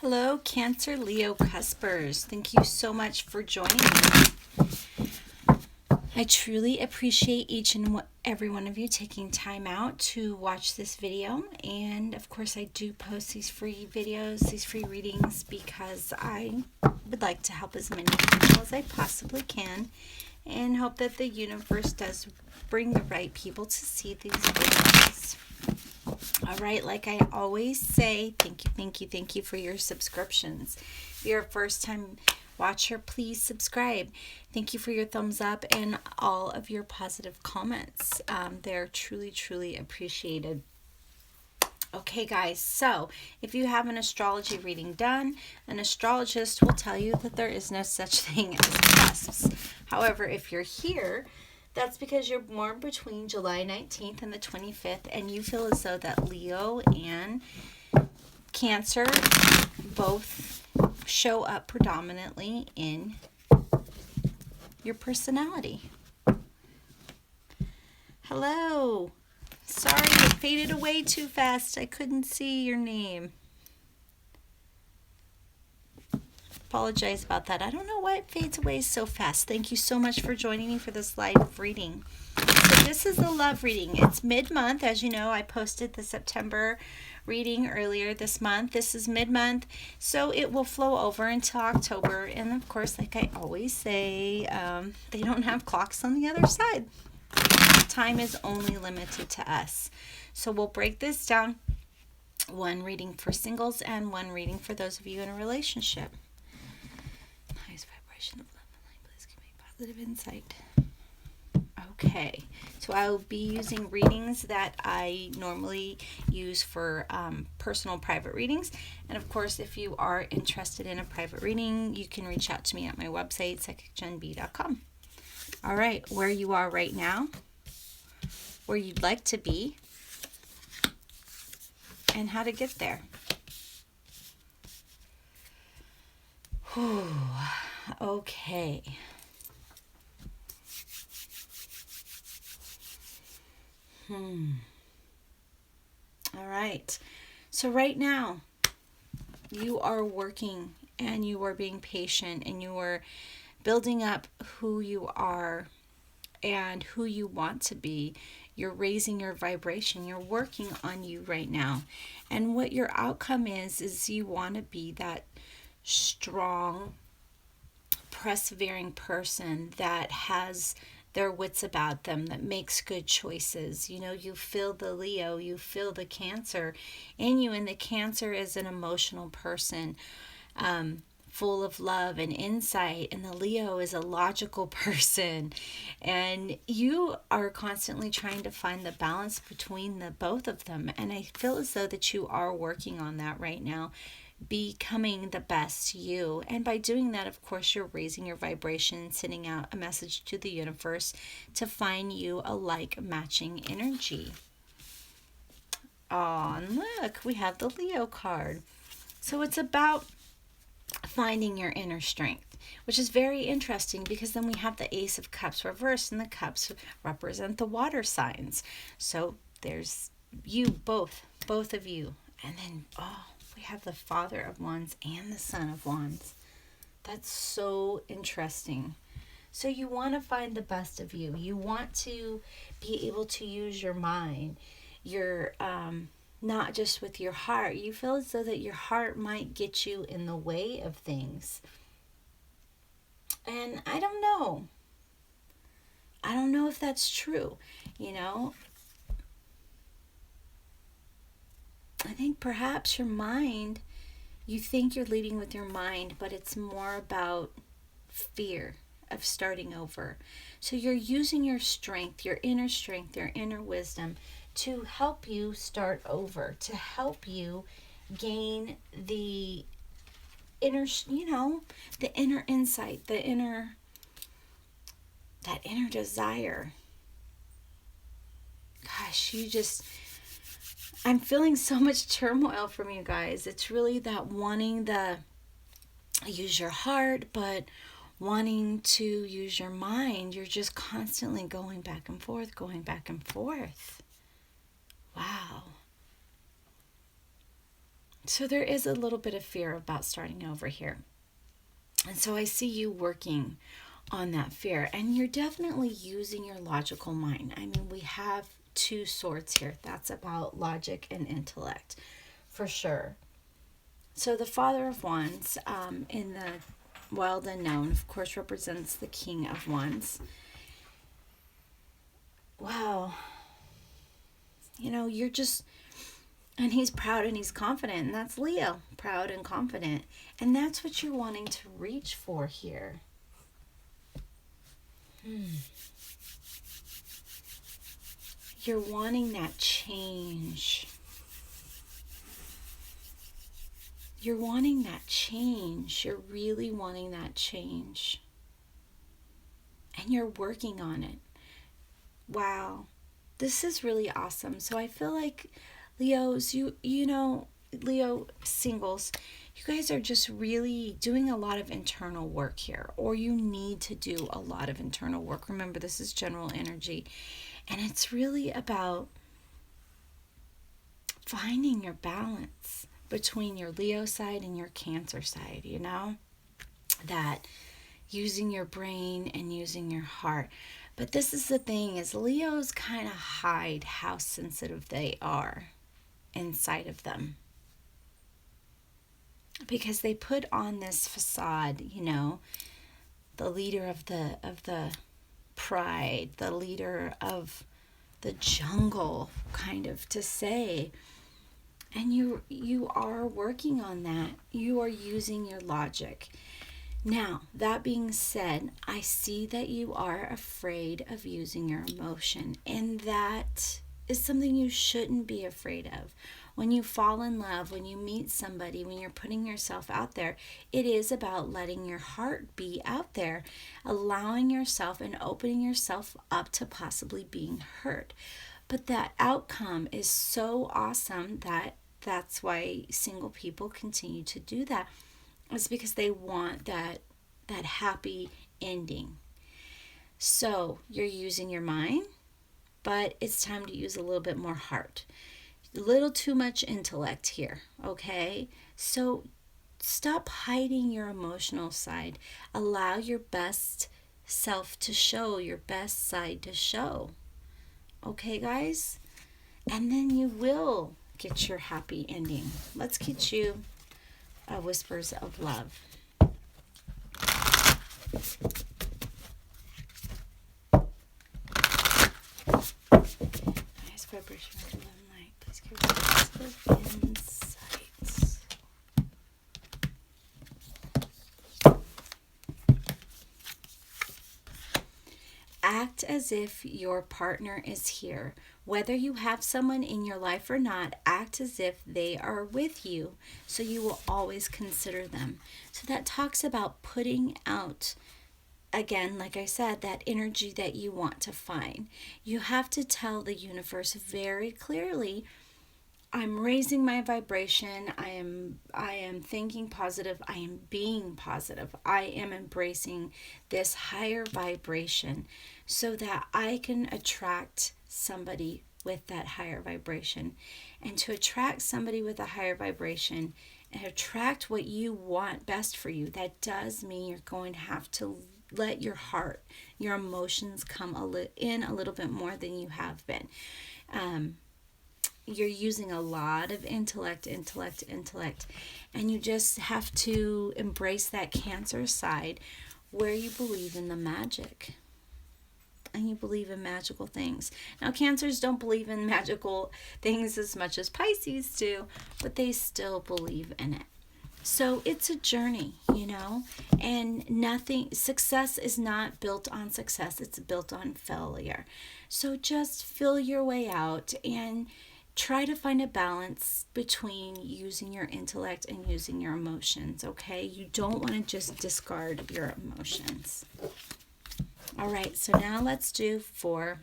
Hello, Cancer Leo Cuspers. Thank you so much for joining me. I truly appreciate each and every one of you taking time out to watch this video. And of course, I do post these free videos, these free readings, because I would like to help as many people as I possibly can and hope that the universe does bring the right people to see these videos. All right, like I always say, thank you for your subscriptions. If you're a first-time watcher, please subscribe. Thank you for your thumbs up and all of your positive comments. They're truly appreciated. Okay, guys, so if you have an astrology reading done, an astrologist will tell you that there is no such thing as cusps. However, if you're here, that's because you're born between July 19th and the 25th, and you feel as though that Leo and Cancer both show up predominantly in your personality. Hello. Sorry, it faded away too fast. I couldn't see your name. Apologize about that. I don't know why it fades away so fast. Thank you so much for joining me for this live reading. So this is a love reading. It's mid-month. As you know, I posted the September reading earlier this month. This is mid-month, so it will flow over until October. And of course, like I always say, they don't have clocks on the other side. Time is only limited to us. So we'll break this down. One reading for singles and one reading for those of you in a relationship. Highest vibration of love and light, please give me positive insight. Okay, so I will be using readings that I normally use for personal private readings. And of course, if you are interested in a private reading, you can reach out to me at my website, psychicgenb.com. All right, where you are right now, where you'd like to be, and how to get there. Whew. Okay. All right. So right now, you are working and you are being patient and you are building up who you are and who you want to be. You're raising your vibration. You're working on you right now. And what your outcome is you want to be that strong, persevering person that has their wits about them, that makes good choices. You know, you feel the Leo, you feel the Cancer in you, and the Cancer is an emotional person, full of love and insight, and the Leo is a logical person, and you are constantly trying to find the balance between the both of them. And I feel as though that you are working on that right now, becoming the best you. And by doing that, of course, you're raising your vibration, sending out a message to the universe to find you a like matching energy. Oh, and look, we have the Leo card. So it's about finding your inner strength, which is very interesting because then we have the Ace of Cups reversed, and the cups represent the water signs. So there's you, both of you. And then, we have the Father of Wands and the Son of Wands. That's so interesting. So you want to find the best of you. You want to be able to use your mind. You're not just with your heart. You feel as though that your heart might get you in the way of things. And I don't know. I don't know if that's true, you know. I think perhaps your mind, you think you're leading with your mind, but it's more about fear of starting over. So you're using your strength, your inner wisdom to help you start over, to help you gain the inner, the inner insight, that inner desire. Gosh, I'm feeling so much turmoil from you guys. It's really that wanting to use your heart, but wanting to use your mind. You're just constantly going back and forth. Wow. So there is a little bit of fear about starting over here. And so I see you working on that fear. And you're definitely using your logical mind. I mean, we have two swords here. That's about logic and intellect, for sure. So the Father of Wands, in the Wild Unknown, of course, represents the King of Wands. Wow. You know, you're just, and he's proud and he's confident, and that's Leo, proud and confident. And that's what you're wanting to reach for here. You're wanting that change. You're wanting that change. You're really wanting that change. And you're working on it. Wow. This is really awesome. So I feel like Leos, Leo singles, you guys are just really doing a lot of internal work here, or you need to do a lot of internal work. Remember, this is general energy, and it's really about finding your balance between your Leo side and your Cancer side, that using your brain and using your heart. But this is the thing, is Leos kind of hide how sensitive they are inside of them, because they put on this facade, the leader of the pride, the leader of the jungle, kind of to say. And you are working on that. You are using your logic. Now, that being said, I see that you are afraid of using your emotion, and that is something you shouldn't be afraid of. When you fall in love, when you meet somebody, when you're putting yourself out there, it is about letting your heart be out there, allowing yourself and opening yourself up to possibly being hurt. But that outcome is so awesome that's why single people continue to do that. It's because they want that happy ending. So you're using your mind, but it's time to use a little bit more heart. A little too much intellect here, okay? So stop hiding your emotional side. Allow your best self to show, your best side to show. Okay, guys? And then you will get your happy ending. Let's get you Whispers of Love. Nice vibration of love and light. Please give us positive insights. Act as if your partner is here. Whether you have someone in your life or not, act as if they are with you, so you will always consider them. So that talks about putting out, again, like I said, that energy that you want to find. You have to tell the universe very clearly, I'm raising my vibration. I am thinking positive. I am being positive. I am embracing this higher vibration so that I can attract somebody with that higher vibration. And to attract somebody with a higher vibration and attract what you want best for you, that does mean you're going to have to let your heart, your emotions come in a little bit more than you have been. You're using a lot of intellect, and you just have to embrace that Cancer side where you believe in the magic and you believe in magical things. Now, Cancers don't believe in magical things as much as Pisces do, but they still believe in it. So it's a journey, and success is not built on success, it's built on failure. So just feel your way out and try to find a balance between using your intellect and using your emotions, okay? You don't want to just discard your emotions. All right, so now let's do for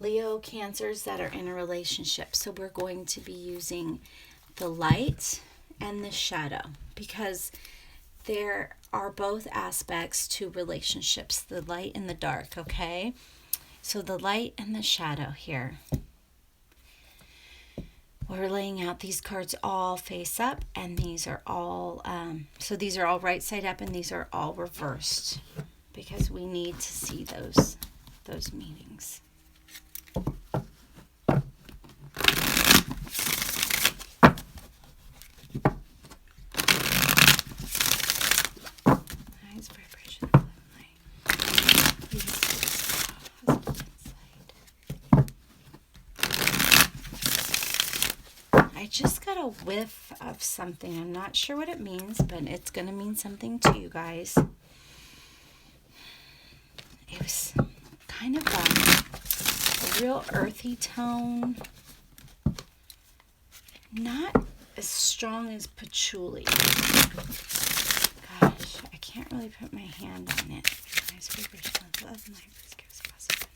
Leo Cancers that are in a relationship. So we're going to be using the light and the shadow, because there are both aspects to relationships, the light and the dark, okay? So the light and the shadow here. we're laying out these cards all face up, and these are all, so these are all right side up, and these are all reversed, because we need to see those meanings. Nice vibration of light. I just got a whiff of something. I'm not sure what it means, but it's going to mean something to you guys. It was kind of a real earthy tone. Not as strong as patchouli. Gosh, I can't really put my hand on it. Nice vibration of love and light. Please give us positive.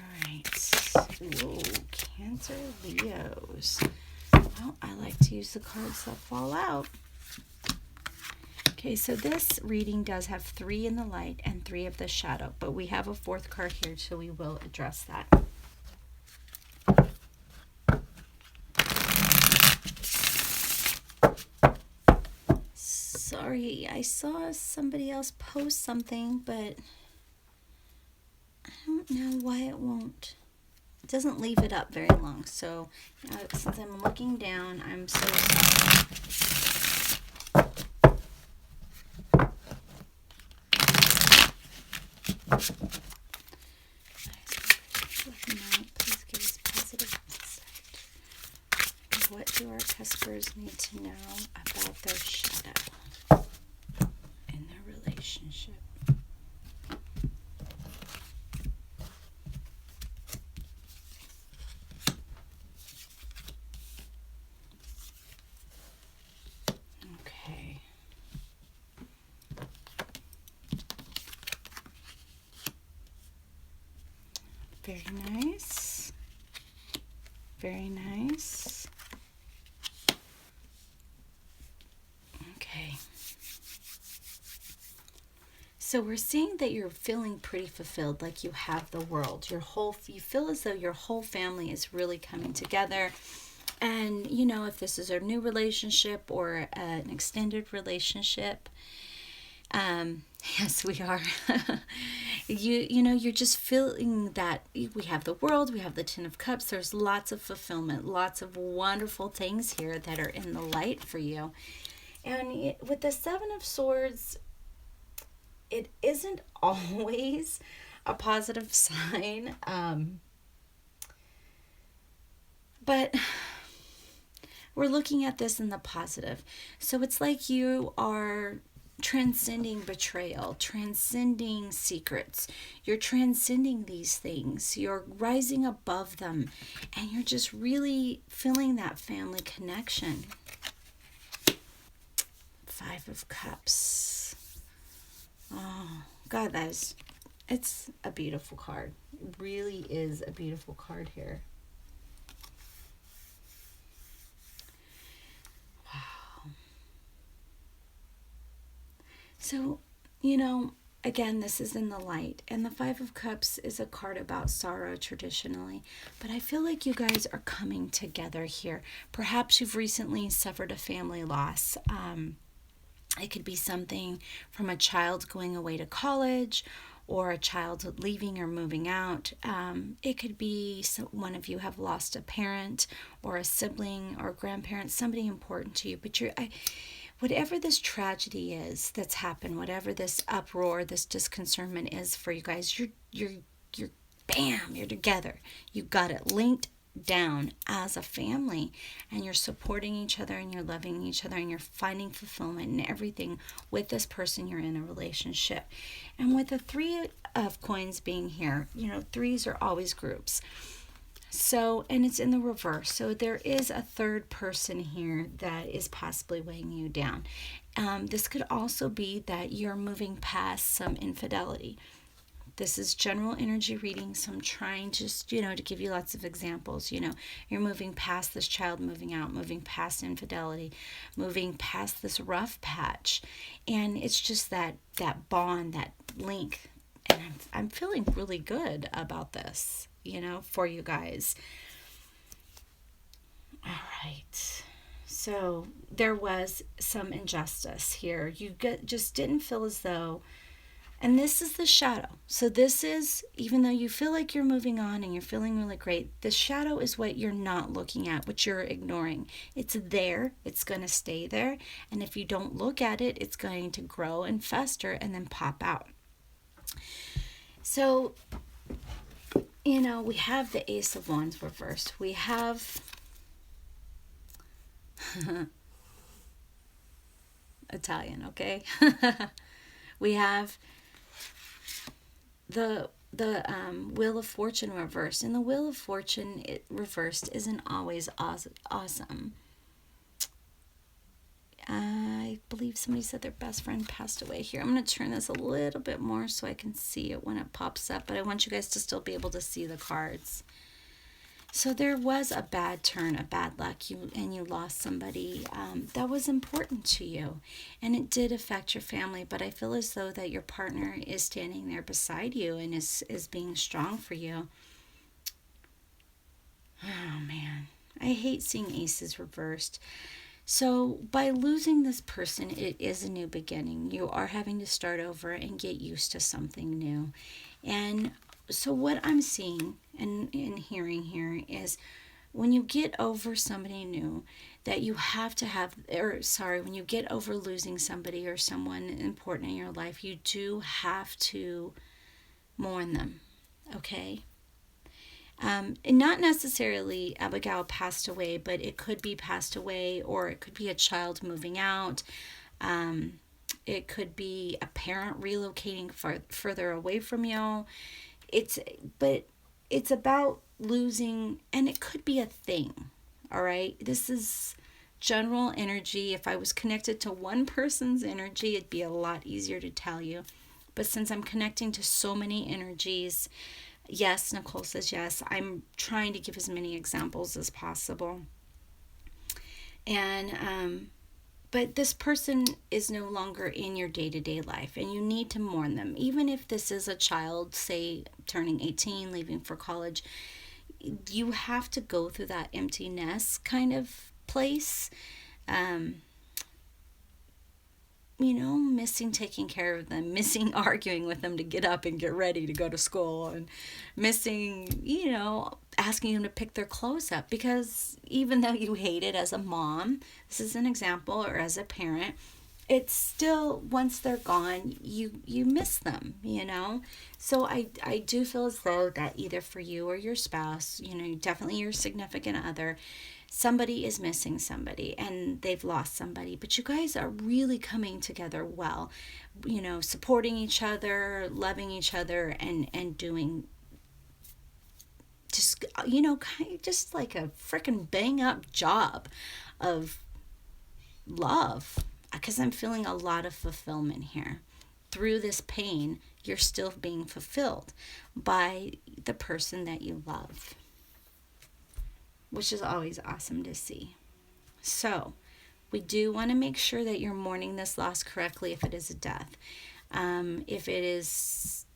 All right. Whoa, Cancer, Leos. Well, I like to use the cards that fall out. Okay, so this reading does have 3 in the light and 3 of the shadow, but we have a 4th card here, so we will address that. Sorry, I saw somebody else post something, but I don't know why it won't. It doesn't leave it up very long, so since I'm looking down, I'm so sorry. Please give us positive insight. What do our Cuspers need to know about their shadow in their relationship? Okay. Very nice. Very nice. Okay. So we're seeing that you're feeling pretty fulfilled, like you have the world. You feel as though your whole family is really coming together. And, you know, if this is a new relationship or an extended relationship, yes, we are. You know, you're just feeling that we have the world, we have the Ten of Cups. There's lots of fulfillment, lots of wonderful things here that are in the light for you. And with the Seven of Swords, it isn't always a positive sign. But we're looking at this in the positive. So it's like you are transcending betrayal, transcending secrets. You're transcending these things. You're rising above them, and you're just really feeling that family connection. 5 of Cups. Oh, God, it's a beautiful card. It really is a beautiful card here. So, you know, again, this is in the light, and the 5 of Cups is a card about sorrow traditionally, but I feel like you guys are coming together here. Perhaps you've recently suffered a family loss. It could be something from a child going away to college, or a child leaving or moving out. It could be one of you have lost a parent or a sibling or grandparent, somebody important to you, but whatever this tragedy is that's happened, whatever this uproar, this disconcernment is for you guys, you're bam, you're together. You got it linked down as a family, and you're supporting each other, and you're loving each other, and you're finding fulfillment in everything with this person you're in a relationship. And with the 3 of coins being here, you know, 3s are always groups. So, and it's in the reverse. So there is a third person here that is possibly weighing you down. This could also be that you're moving past some infidelity. This is general energy reading, so I'm trying just, to give you lots of examples. You're moving past this child moving out, moving past infidelity, moving past this rough patch. And it's just that bond, that link. And I'm feeling really good about this, for you guys. All right. So there was some injustice here. Just didn't feel as though, and this is the shadow. So this is, even though you feel like you're moving on and you're feeling really great, the shadow is what you're not looking at, what you're ignoring. It's there, it's going to stay there. And if you don't look at it, it's going to grow and fester and then pop out. So, we have the Ace of Wands reversed. We have Italian, okay? We have the Wheel of Fortune reversed, and the Wheel of Fortune reversed isn't always awesome. I believe somebody said their best friend passed away here. I'm going to turn this a little bit more so I can see it when it pops up, but I want you guys to still be able to see the cards. So there was a bad turn, a bad luck, and you lost somebody that was important to you, and it did affect your family. But I feel as though that your partner is standing there beside you and is being strong for you. Oh man, I hate seeing aces reversed. So by losing this person, it is a new beginning. You are having to start over and get used to something new, and so what I'm seeing and hearing here is when you get over somebody new, that you have to have, when you get over losing somebody or someone important in your life, you do have to mourn them, okay? And not necessarily Abigail passed away, but it could be passed away, or it could be a child moving out. It could be a parent relocating further away from you. But it's about losing, and it could be a thing. All right, this is general energy. If I was connected to one person's energy, it'd be a lot easier to tell you, but since I'm connecting to so many energies, yes, Nicole says yes, I'm trying to give as many examples as possible. And but this person is no longer in your day-to-day life, and you need to mourn them. Even if this is a child, say, turning 18, leaving for college, you have to go through that empty nest kind of place. Missing taking care of them, missing arguing with them to get up and get ready to go to school, and missing, asking them to pick their clothes up. Because even though you hate it as a mom, this is an example, or as a parent, it's still, once they're gone, you miss them, So I do feel as though that either for you or your spouse, definitely your significant other, somebody is missing somebody and they've lost somebody, but you guys are really coming together well, supporting each other, loving each other, and doing just, kind of just like a freaking bang up job of love, because I'm feeling a lot of fulfillment here. Through this pain, you're still being fulfilled by the person that you love, which is always awesome to see. So we do want to make sure that you're mourning this loss correctly if it is a death. If it is,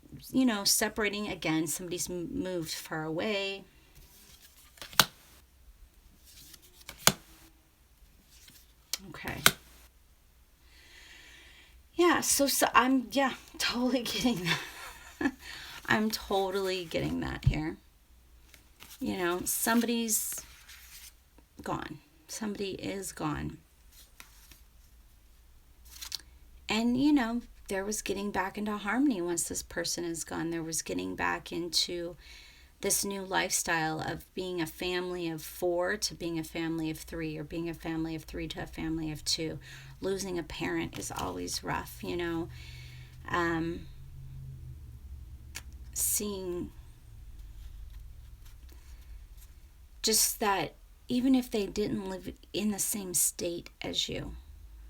separating, again, somebody's moved far away. Okay. Yeah, so I'm, totally getting that. I'm totally getting that here. Somebody's gone. Somebody is gone. And, there was getting back into harmony once this person is gone. There was getting back into this new lifestyle of being a family of 4 to being a family of 3, or being a family of 3 to a family of 2. Losing a parent is always rough, Seeing just that even if they didn't live in the same state as you,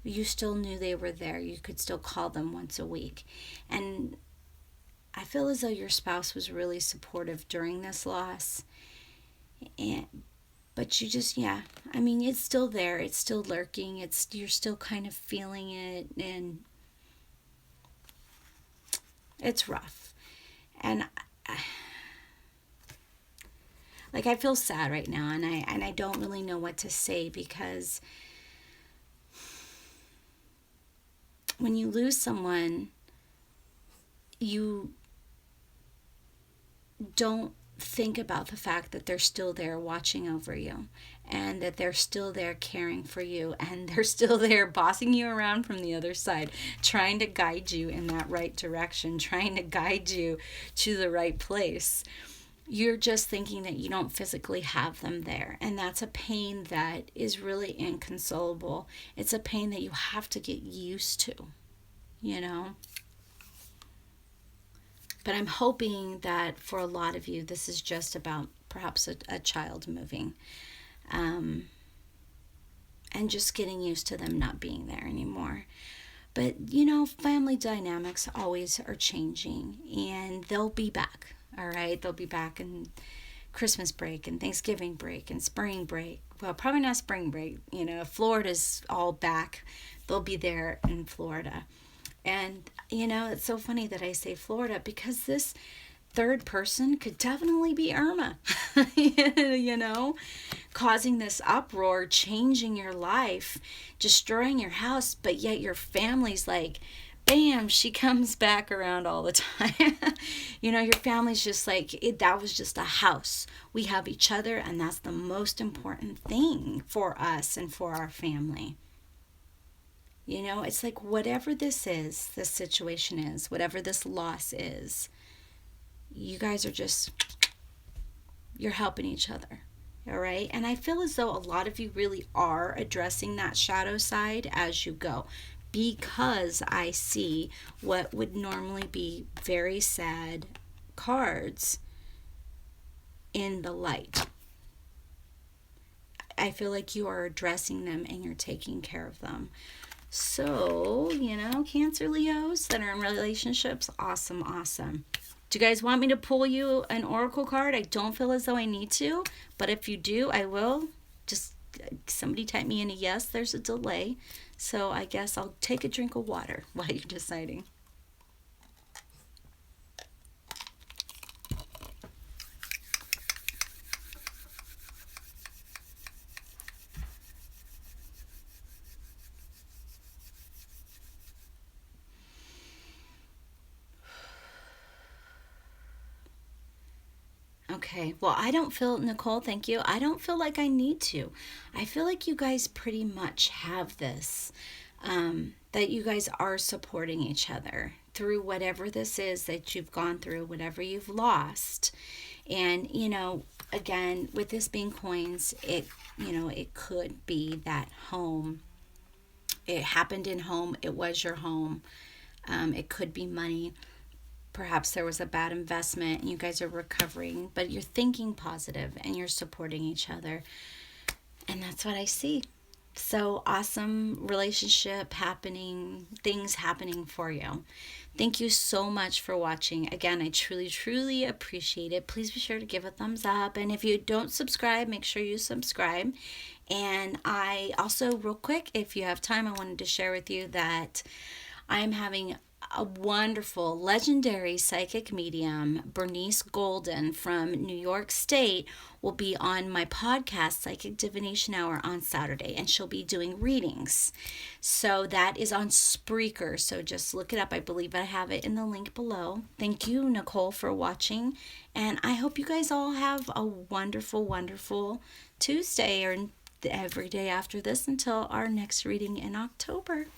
you still knew they were there. You could still call them once a week. And I feel as though your spouse was really supportive during this loss. But you just, it's still there. It's still lurking. You're still kind of feeling it, and it's rough. And like I feel sad right now, and I don't really know what to say, because when you lose someone, you don't think about the fact that they're still there watching over you, and that they're still there caring for you, and they're still there bossing you around from the other side, trying to guide you in that right direction, trying to guide you to the right place. You're just thinking that you don't physically have them there, and that's a pain that is really inconsolable. It's a pain that you have to get used to, you know. But I'm hoping that for a lot of you, this is just about perhaps a child moving, um, and just getting used to them not being there anymore. But, family dynamics always are changing, and they'll be back, all right? They'll be back in Christmas break and Thanksgiving break and spring break. Well, probably not spring break. Florida's all back. They'll be there in Florida. And, it's so funny that I say Florida, because this third person could definitely be Irma, causing this uproar, changing your life, destroying your house, but yet your family's like, bam, she comes back around all the time. Your family's just like, that was just a house. We have each other, and that's the most important thing for us and for our family. It's like, whatever this is, this situation is, whatever this loss is, you guys are just, you're helping each other. All right. And I feel as though a lot of you really are addressing that shadow side as you go, because I see what would normally be very sad cards in the light. I feel like you are addressing them and you're taking care of them. So, Cancer Leos that are in relationships, awesome, awesome. Do you guys want me to pull you an oracle card? I don't feel as though I need to, but if you do, I will. Just somebody type me in a yes. There's a delay, so I guess I'll take a drink of water while you're deciding. Okay, well, I don't feel, Nicole, thank you. I don't feel like I need to. I feel like you guys pretty much have this, that you guys are supporting each other through whatever this is that you've gone through, whatever you've lost. And, again, with this being coins, it could be that home. It happened in home. It was your home. It could be money. Perhaps there was a bad investment and you guys are recovering, but you're thinking positive and you're supporting each other. And that's what I see. So awesome relationship happening, things happening for you. Thank you so much for watching. Again, I truly, truly appreciate it. Please be sure to give a thumbs up. And if you don't subscribe, make sure you subscribe. And I also, real quick, if you have time, I wanted to share with you that I am having a wonderful, legendary psychic medium, Bernice Golden from New York State, will be on my podcast, Psychic Divination Hour, on Saturday, and she'll be doing readings. So that is on Spreaker, so just look it up. I believe I have it in the link below. Thank you, Nicole, for watching, and I hope you guys all have a wonderful, wonderful Tuesday, or every day after this until our next reading in October.